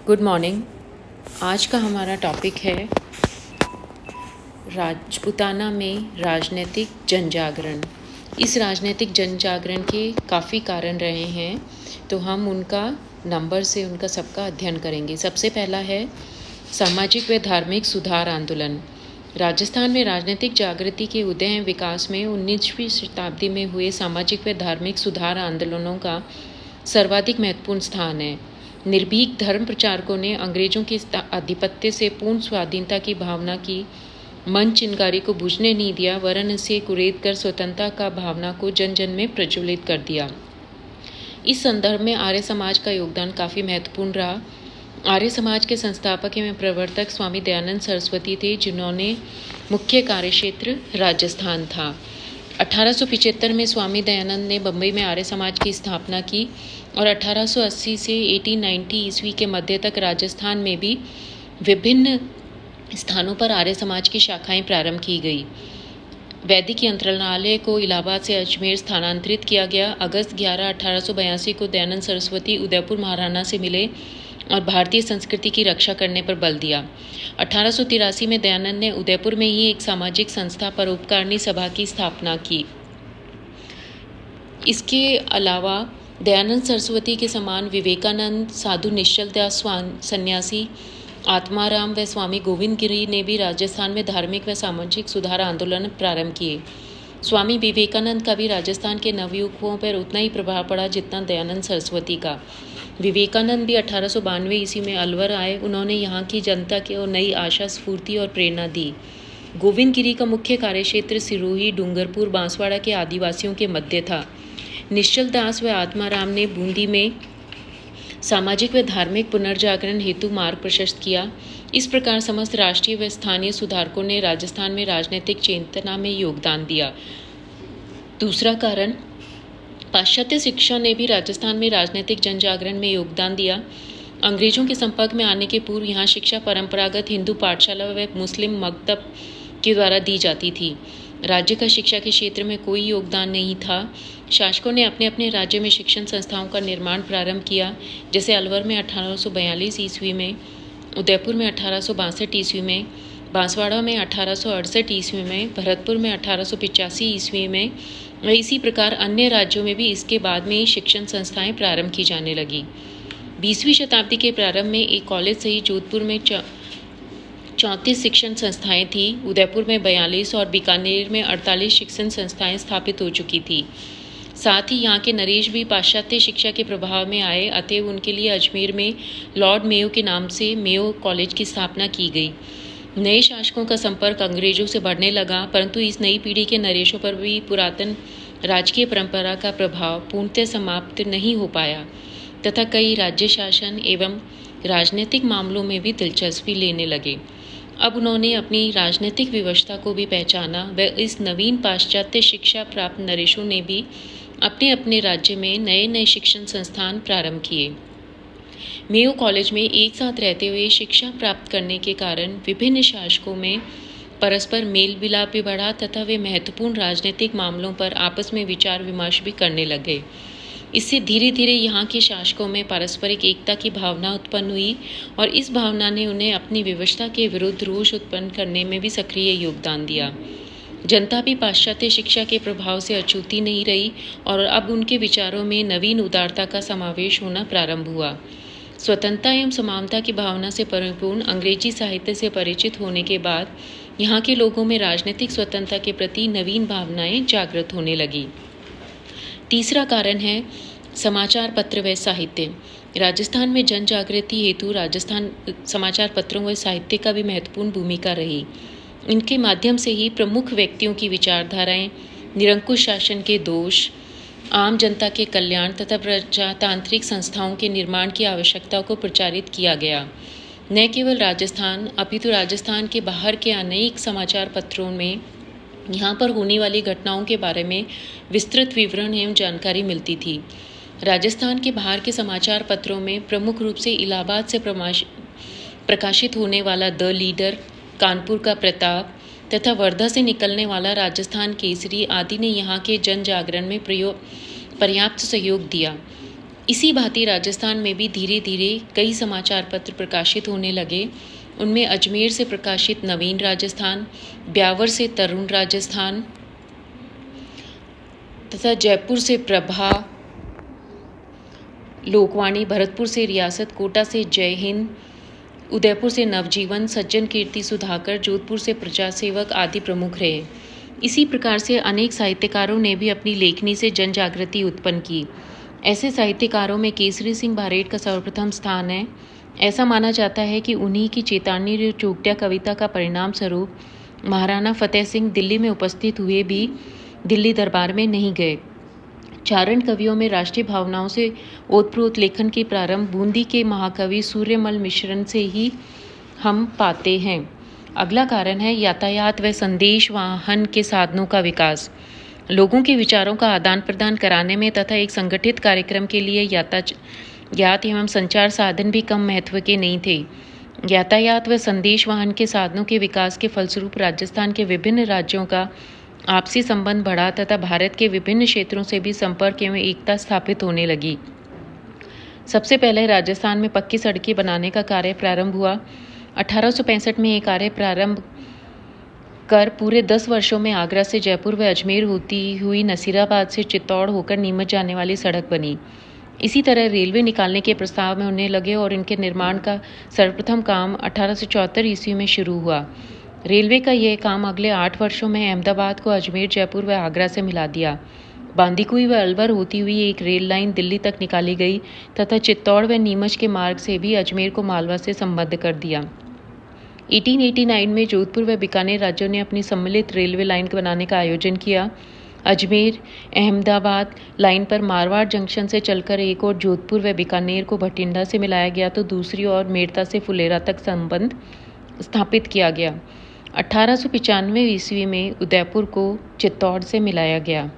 Good morning. आज का हमारा टॉपिक है राजपूताना में राजनीतिक जनजागरण। इस राजनीतिक जनजागरण के काफ़ी कारण रहे हैं, तो हम उनका नंबर से उनका सबका अध्ययन करेंगे। सबसे पहला है सामाजिक व धार्मिक सुधार आंदोलन। राजस्थान में राजनीतिक जागृति के उदय एवं विकास में 19वीं शताब्दी में हुए सामाजिक व धार्मिक सुधार आंदोलनों का सर्वाधिक महत्वपूर्ण स्थान है। निर्भीक धर्म प्रचारकों ने अंग्रेजों के आधिपत्य से पूर्ण स्वाधीनता की भावना की मन चिनगारी को बुझने नहीं दिया, वरन इसे कुरेद कर स्वतंत्रता का भावना को जन जन में प्रज्वलित कर दिया। इस संदर्भ में आर्य समाज का योगदान काफ़ी महत्वपूर्ण रहा। आर्य समाज के संस्थापक एवं प्रवर्तक स्वामी दयानंद सरस्वती थे, जिन्होंने मुख्य कार्यक्षेत्र राजस्थान था। 1875 में स्वामी दयानंद ने बम्बई में आर्य समाज की स्थापना की और 1880 से 1890 ईस्वी के मध्य तक राजस्थान में भी विभिन्न स्थानों पर आर्य समाज की शाखाएं प्रारंभ की गई। वैदिक यंत्रणालय को इलाहाबाद से अजमेर स्थानांतरित किया गया। अगस्त 11, 1882 को दयानंद सरस्वती उदयपुर महाराणा से मिले और भारतीय संस्कृति की रक्षा करने पर बल दिया। 1883 में दयानंद ने उदयपुर में ही एक सामाजिक संस्था परोपकारिणी सभा की स्थापना की। इसके अलावा दयानंद सरस्वती के समान विवेकानंद, साधु निश्चल दास सन्यासी, आत्माराम व स्वामी गोविंद गिरी ने भी राजस्थान में धार्मिक व सामाजिक सुधार आंदोलन प्रारंभ किए। स्वामी विवेकानंद का भी राजस्थान के नवयुवकों पर उतना ही प्रभाव पड़ा जितना दयानंद सरस्वती का। विवेकानंद भी 1892 ईस्वी में अलवर आए। उन्होंने यहाँ की जनता को नई आशा, स्फूर्ति और प्रेरणा दी। गोविंद गिरी का मुख्य कार्यक्षेत्र सिरोही, डूंगरपुर, बांसवाड़ा के आदिवासियों के मध्य था। निश्चल दास व आत्माराम ने बूंदी में सामाजिक व धार्मिक पुनर्जागरण हेतु मार्ग प्रशस्त किया। इस प्रकार समस्त राष्ट्रीय व स्थानीय सुधारकों ने राजस्थान में राजनीतिक चेतना में योगदान दिया। दूसरा कारण, पाश्चात्य शिक्षा ने भी राजस्थान में राजनीतिक जनजागरण में योगदान दिया। अंग्रेजों के संपर्क में आने के पूर्व यहाँ शिक्षा परंपरागत हिंदू पाठशाला व मुस्लिम मकतब के द्वारा दी जाती थी। राज्य का शिक्षा के क्षेत्र में कोई योगदान नहीं था। शासकों ने अपने अपने राज्य में शिक्षण संस्थाओं का निर्माण प्रारंभ किया, जैसे अलवर में 1842 ईस्वी में, उदयपुर में 1862 ईस्वी में, बांसवाड़ा में 1868 ईस्वी में, भरतपुर में 1885 ईस्वी में। इसी प्रकार अन्य राज्यों में भी इसके बाद में ही शिक्षण संस्थाएं प्रारंभ की जाने लगी। 20वीं शताब्दी के प्रारंभ में एक कॉलेज सहित जोधपुर में 34 शिक्षण संस्थाएं थी। उदयपुर में 42 और बीकानेर में 48 शिक्षण संस्थाएं स्थापित हो चुकी थी। साथ ही यहाँ के नरेश भी पाश्चात्य शिक्षा के प्रभाव में आए, अतएव उनके लिए अजमेर में लॉर्ड मेयो के नाम से मेयो कॉलेज की स्थापना की गई। नए शासकों का संपर्क अंग्रेजों से बढ़ने लगा, परंतु इस नई पीढ़ी के नरेशों पर भी पुरातन राजकीय परंपरा का प्रभाव पूर्णतः समाप्त नहीं हो पाया तथा कई राज्य शासन एवं राजनीतिक मामलों में भी दिलचस्पी लेने लगे। अब उन्होंने अपनी राजनीतिक व्यवस्था को भी पहचाना व इस नवीन पाश्चात्य शिक्षा प्राप्त नरेशों ने भी अपने अपने राज्य में नए नए शिक्षण संस्थान प्रारंभ किए। मेयो कॉलेज में एक साथ रहते हुए शिक्षा प्राप्त करने के कारण विभिन्न शासकों में परस्पर मेल मिलाप भी बढ़ा तथा वे महत्वपूर्ण राजनीतिक मामलों पर आपस में विचार विमर्श भी करने लगे। इससे धीरे धीरे यहाँ के शासकों में पारस्परिक एकता की भावना उत्पन्न हुई और इस भावना ने उन्हें अपनी व्यवस्था के विरुद्ध रोष उत्पन्न करने में भी सक्रिय योगदान दिया। जनता भी पाश्चात्य शिक्षा के प्रभाव से अछूती नहीं रही और अब उनके विचारों में नवीन उदारता का समावेश होना प्रारंभ हुआ। स्वतंत्रता एवं समानता की भावना से परिपूर्ण अंग्रेजी साहित्य से परिचित होने के बाद यहाँ के लोगों में राजनीतिक स्वतंत्रता के प्रति नवीन भावनाएं जागृत होने लगी। तीसरा कारण है समाचार पत्र व साहित्य। राजस्थान में जन जागृति हेतु राजस्थान समाचार पत्रों व साहित्य का भी महत्वपूर्ण भूमिका रही। इनके माध्यम से ही प्रमुख व्यक्तियों की विचारधाराएं, निरंकुश शासन के दोष, आम जनता के कल्याण तथा प्रजातांत्रिक संस्थाओं के निर्माण की आवश्यकता को प्रचारित किया गया। न केवल राजस्थान अपितु राजस्थान के बाहर के अनेक समाचार पत्रों में यहाँ पर होने वाली घटनाओं के बारे में विस्तृत विवरण एवं जानकारी मिलती थी। राजस्थान के बाहर के समाचार पत्रों में प्रमुख रूप से इलाहाबाद से प्रकाशित होने वाला द लीडर, कानपुर का प्रताप तथा वर्धा से निकलने वाला राजस्थान केसरी आदि ने यहाँ के जन जागरण में पर्याप्त सहयोग दिया। इसी भांति राजस्थान में भी धीरे धीरे कई समाचार पत्र प्रकाशित होने लगे। उनमें अजमेर से प्रकाशित नवीन राजस्थान, ब्यावर से तरुण राजस्थान तथा जयपुर से प्रभा, लोकवाणी, भरतपुर से रियासत, कोटा से जय हिंद, उदयपुर से नवजीवन, सज्जन कीर्ति, सुधाकर, जोधपुर से प्रजा सेवक आदि प्रमुख रहे। इसी प्रकार से अनेक साहित्यकारों ने भी अपनी लेखनी से जन जागृति उत्पन्न की। ऐसे साहित्यकारों में केसरी सिंह बारेट का सर्वप्रथम स्थान है। ऐसा माना जाता है कि उन्हीं की चेतावनी चोटिया कविता का परिणाम स्वरूप महाराणा फतेह सिंह दिल्ली में उपस्थित हुए भी दिल्ली दरबार में नहीं गए। चारण कवियों में राष्ट्रीय भावनाओं से ओतप्रोत लेखन की प्रारंभ बूंदी के महाकवि सूर्यमल मिश्रण से ही हम पाते हैं। अगला कारण है यातायात व संदेश वाहन के साधनों का विकास। लोगों के विचारों का आदान प्रदान कराने में तथा एक संगठित कार्यक्रम के लिए यातायात एवं संचार साधन भी कम महत्व के नहीं थे। यातायात व संदेश वाहन के साधनों के विकास के फलस्वरूप राजस्थान के विभिन्न राज्यों का आपसी संबंध बढ़ा तथा भारत के विभिन्न क्षेत्रों से भी संपर्क एवं एकता स्थापित होने लगी। सबसे पहले राजस्थान में पक्की सड़कें बनाने का कार्य प्रारंभ हुआ। 1865 में ये कार्य प्रारंभ कर पूरे 10 वर्षों में आगरा से जयपुर व अजमेर होती हुई नसीराबाद से चित्तौड़ होकर नीमच जाने वाली सड़क बनी। इसी तरह रेलवे निकालने के प्रस्ताव में उन्हें लगे और इनके निर्माण का सर्वप्रथम काम 1874 ईस्वी में शुरू हुआ। रेलवे का यह काम अगले 8 वर्षों में अहमदाबाद को अजमेर, जयपुर व आगरा से मिला दिया। बांदीकुई व अलवर होती हुई एक रेल लाइन दिल्ली तक निकाली गई तथा चित्तौड़ व नीमच के मार्ग से भी अजमेर को मालवा से संबद्ध कर दिया। 1889 में जोधपुर व बीकानेर राज्यों ने अपनी सम्मिलित रेलवे लाइन बनाने का आयोजन किया। अजमेर अहमदाबाद लाइन पर मारवाड़ जंक्शन से चलकर एक और जोधपुर व बीकानेर को भटिंडा से मिलाया गया तो दूसरी ओर मेड़ता से फुलेरा तक संबंध स्थापित किया गया। 1895 ईस्वी में उदयपुर को चित्तौड़ से मिलाया गया।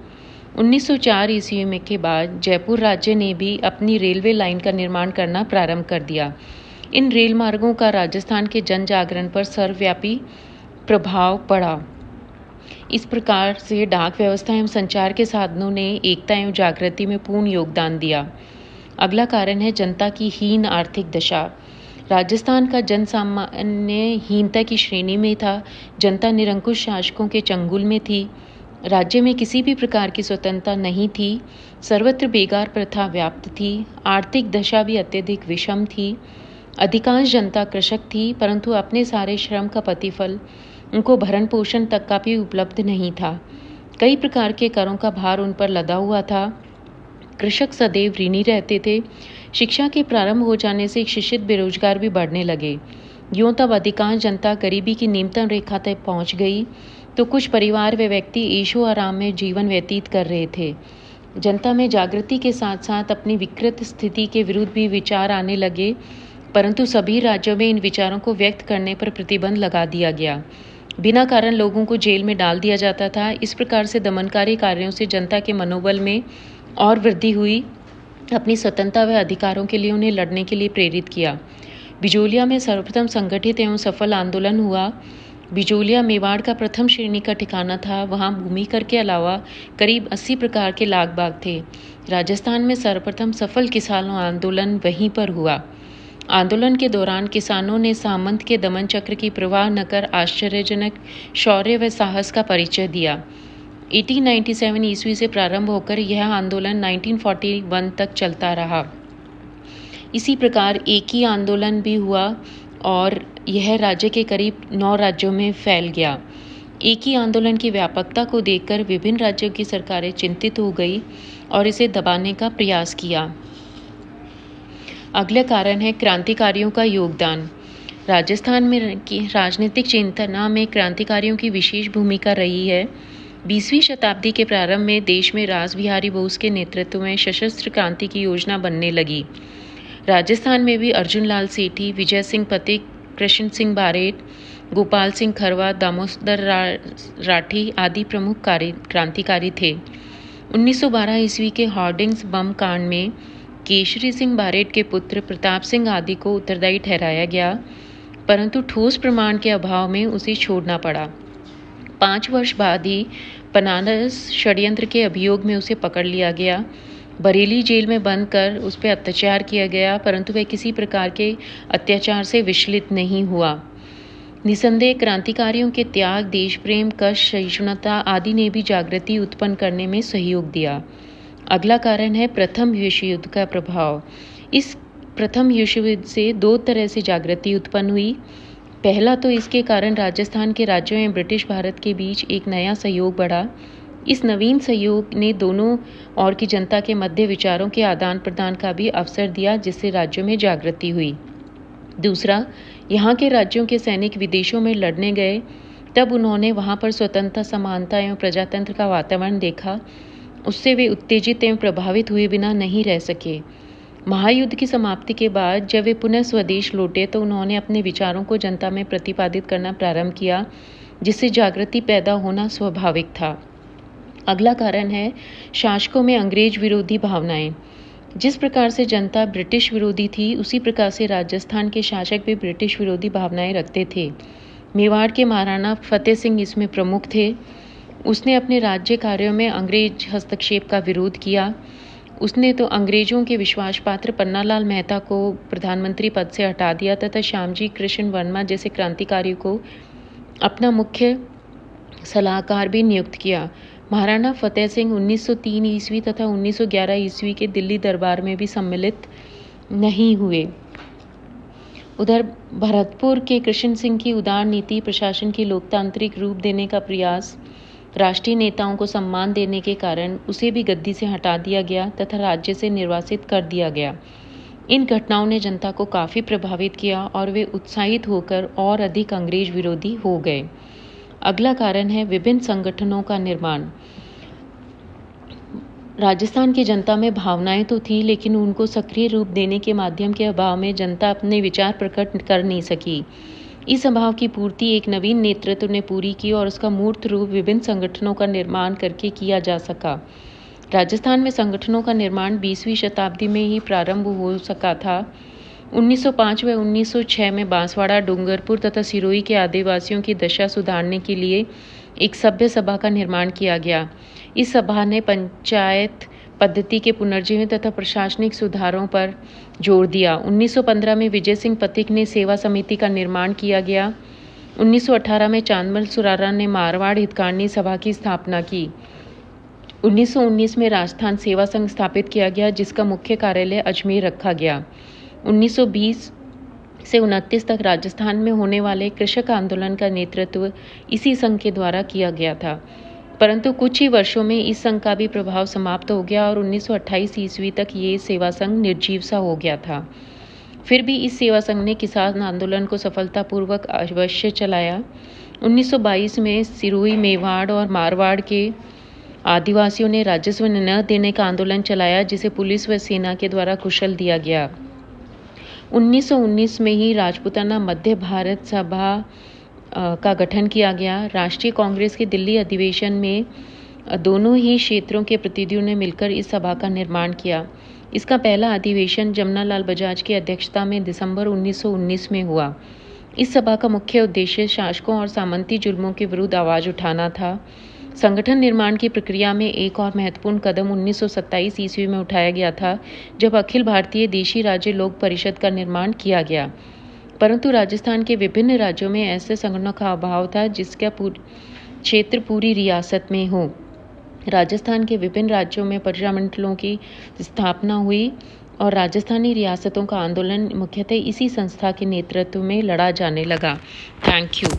1904 ईस्वी में के बाद जयपुर राज्य ने भी अपनी रेलवे लाइन का निर्माण करना प्रारंभ कर दिया। इन रेल मार्गों का राजस्थान के जन जागरण पर सर्वव्यापी प्रभाव पड़ा। इस प्रकार से डाक व्यवस्था एवं संचार के साधनों ने एकता एवं जागृति में पूर्ण योगदान दिया। अगला कारण है जनता की हीन आर्थिक दशा। राजस्थान का जन सामान्य हीनता की श्रेणी में था। जनता निरंकुश शासकों के चंगुल में थी। राज्य में किसी भी प्रकार की स्वतंत्रता नहीं थी। सर्वत्र बेगार प्रथा व्याप्त थी। आर्थिक दशा भी अत्यधिक विषम थी। अधिकांश जनता कृषक थी, परंतु अपने सारे श्रम का प्रतिफल उनको भरण पोषण तक का भी उपलब्ध नहीं था। कई प्रकार के करों का भार उन पर लदा हुआ था। कृषक सदैव ऋणी रहते थे। शिक्षा के प्रारंभ हो जाने से शिक्षित बेरोजगार भी बढ़ने लगे। यूं तब अधिकांश जनता गरीबी की निम्नतम रेखा तक पहुंच गई तो कुछ परिवार व व्यक्ति ऐशो आराम में जीवन व्यतीत कर रहे थे। जनता में जागृति के साथ साथ अपनी विकृत स्थिति के विरुद्ध भी विचार आने लगे, परंतु सभी राज्यों में इन विचारों को व्यक्त करने पर प्रतिबंध लगा दिया गया। बिना कारण लोगों को जेल में डाल दिया जाता था। इस प्रकार से दमनकारी कार्यों से जनता के मनोबल में और वृद्धि हुई। अपनी स्वतंत्रता व अधिकारों के लिए उन्हें लड़ने के लिए प्रेरित किया। बिजोलिया में सर्वप्रथम संगठित एवं सफल आंदोलन हुआ। बिजोलिया मेवाड़ का प्रथम श्रेणी का ठिकाना था। वहाँ भूमि कर के अलावा करीब 80 प्रकार के लाग बाग थे। राजस्थान में सर्वप्रथम सफल किसानों आंदोलन वहीं पर हुआ। आंदोलन के दौरान किसानों ने सामंत के दमन चक्र की प्रवाह न कर आश्चर्यजनक शौर्य व साहस का परिचय दिया। 1897 ईस्वी से प्रारंभ होकर यह आंदोलन 1941 तक चलता रहा। इसी प्रकार एक ही आंदोलन भी हुआ और यह राज्य के करीब 9 राज्यों में फैल गया। एक ही आंदोलन की व्यापकता को देखकर विभिन्न राज्यों की सरकारें चिंतित हो गई और इसे दबाने का प्रयास किया। अगला कारण है क्रांतिकारियों का योगदान। राजस्थान में की राजनीतिक चेतना में क्रांतिकारियों की विशेष भूमिका रही है। 20वीं शताब्दी के प्रारंभ में देश में रास बिहारी बोस के नेतृत्व में सशस्त्र क्रांति की योजना बनने लगी। राजस्थान में भी अर्जुन लाल सेठी, विजय सिंह पथिक, कृष्ण सिंह बारेट, गोपाल सिंह खरवा, दामोदर राठी आदि प्रमुख क्रांतिकारी थे। 1912 ईस्वी के हॉर्डिंग्स बम कांड में केशरी सिंह बारेट के पुत्र प्रताप सिंह आदि को उत्तरदायी ठहराया गया, परंतु ठोस प्रमाण के अभाव में उसे छोड़ना पड़ा। 5 वर्ष बाद ही बनारस षड्यंत्र के अभियोग में उसे पकड़ लिया गया। बरेली जेल में बंद कर उस पर अत्याचार किया गया, परंतु वह किसी प्रकार के अत्याचार से विचलित नहीं हुआ। निसंदेह क्रांतिकारियों के त्याग, देश प्रेम, कष्ट, सहिष्णुता आदि ने भी जागृति उत्पन्न करने में सहयोग दिया। अगला कारण है प्रथम विश्व युद्ध का प्रभाव। इस प्रथम विश्व युद्ध से दो तरह से जागृति उत्पन्न हुई। पहला तो इसके कारण राजस्थान के राज्यों एवं ब्रिटिश भारत के बीच एक नया सहयोग बढ़ा। इस नवीन सहयोग ने दोनों ओर की जनता के मध्य विचारों के आदान प्रदान का भी अवसर दिया, जिससे राज्यों में जागृति हुई। दूसरा, यहाँ के राज्यों के सैनिक विदेशों में लड़ने गए, तब उन्होंने वहाँ पर स्वतंत्रता, समानता एवं प्रजातंत्र का वातावरण देखा। उससे वे उत्तेजित एवं प्रभावित हुए बिना नहीं रह सके। महायुद्ध की समाप्ति के बाद जब वे पुनः स्वदेश लौटे तो उन्होंने अपने विचारों को जनता में प्रतिपादित करना प्रारंभ किया, जिससे जागृति पैदा होना स्वाभाविक था। अगला कारण है शासकों में अंग्रेज विरोधी भावनाएं। जिस प्रकार से जनता ब्रिटिश विरोधी थी, उसी प्रकार से राजस्थान के शासक भी ब्रिटिश विरोधी भावनाएं रखते थे। मेवाड़ के महाराणा फतेह सिंह इसमें प्रमुख थे। उसने अपने राज्य कार्यों में अंग्रेज हस्तक्षेप का विरोध किया। उसने तो अंग्रेजों के विश्वास पात्र पन्नालाल मेहता को प्रधानमंत्री पद से हटा दिया तथा श्यामजी कृष्ण वर्मा जैसे क्रांतिकारी को अपना मुख्य सलाहकार भी नियुक्त किया। महाराणा फतेह सिंह 1903 ईस्वी तथा 1911 ईस्वी के दिल्ली दरबार में भी सम्मिलित नहीं हुए। उधर भरतपुर के कृष्ण सिंह की उदार नीति, प्रशासन की लोकतांत्रिक रूप देने का प्रयास, राष्ट्रीय नेताओं को सम्मान देने के कारण उसे भी गद्दी से हटा दिया गया तथा राज्य से निर्वासित कर दिया गया। इन घटनाओं ने जनता को काफ़ी प्रभावित किया और वे उत्साहित होकर और अधिक अंग्रेज विरोधी हो गए। अगला कारण है विभिन्न संगठनों का निर्माण। राजस्थान की जनता में भावनाएं तो थी, लेकिन उनको सक्रिय रूप देने के माध्यम के अभाव में जनता अपने विचार प्रकट कर नहीं सकी। इस अभाव की पूर्ति एक नवीन नेतृत्व ने पूरी की और उसका मूर्त रूप विभिन्न संगठनों का निर्माण करके किया जा सका। राजस्थान में संगठनों का निर्माण 20वीं शताब्दी में ही प्रारंभ हो सका था। 1905 व 1906 में बांसवाड़ा, डूंगरपुर तथा सिरोही के आदिवासियों की दशा सुधारने के लिए एक सभ्य सभा का निर्माण किया गया। इस सभा ने पंचायत पद्धति के पुनर्जीवन तथा प्रशासनिक सुधारों पर जोर दिया। 1915 में विजय सिंह पथिक ने सेवा समिति का निर्माण किया गया। 1918 में चांदमल सुरारा ने मारवाड़ हितकारिणी सभा की स्थापना की। 1919 में राजस्थान सेवा संघ स्थापित किया गया, जिसका मुख्य कार्यालय अजमेर रखा गया। 1920 से 1929 तक राजस्थान में होने वाले कृषक आंदोलन का नेतृत्व इसी संघ के द्वारा किया गया था, परंतु कुछ ही वर्षों में इस संघ का भी प्रभाव समाप्त हो गया और 1928 ईस्वी तक ये सेवा संघ निर्जीव सा हो गया था। फिर भी इस सेवा संघ ने किसान आंदोलन को सफलतापूर्वक अवश्य चलाया। 1922 में सिरोही, मेवाड़ और मारवाड़ के आदिवासियों ने राजस्व न देने का आंदोलन चलाया, जिसे पुलिस व सेना के द्वारा कुचल दिया गया। 1919 में ही राजपूताना मध्य भारत सभा का गठन किया गया। राष्ट्रीय कांग्रेस के दिल्ली अधिवेशन में दोनों ही क्षेत्रों के प्रतिनिधियों ने मिलकर इस सभा का निर्माण किया। इसका पहला अधिवेशन जमनालाल बजाज की अध्यक्षता में दिसंबर 1919 में हुआ। इस सभा का मुख्य उद्देश्य शासकों और सामंती जुल्मों के विरुद्ध आवाज़ उठाना था। संगठन निर्माण की प्रक्रिया में एक और महत्वपूर्ण कदम 1927 ईस्वी में उठाया गया था, जब अखिल भारतीय देशी राज्य लोक परिषद का निर्माण किया गया। परंतु राजस्थान के विभिन्न राज्यों में ऐसे संगठनों का अभाव था जिसका क्षेत्र पूरी रियासत में हो। राजस्थान के विभिन्न राज्यों में प्रजामंडलों की स्थापना हुई और राजस्थानी रियासतों का आंदोलन मुख्यतः इसी संस्था के नेतृत्व में लड़ा जाने लगा। Thank you.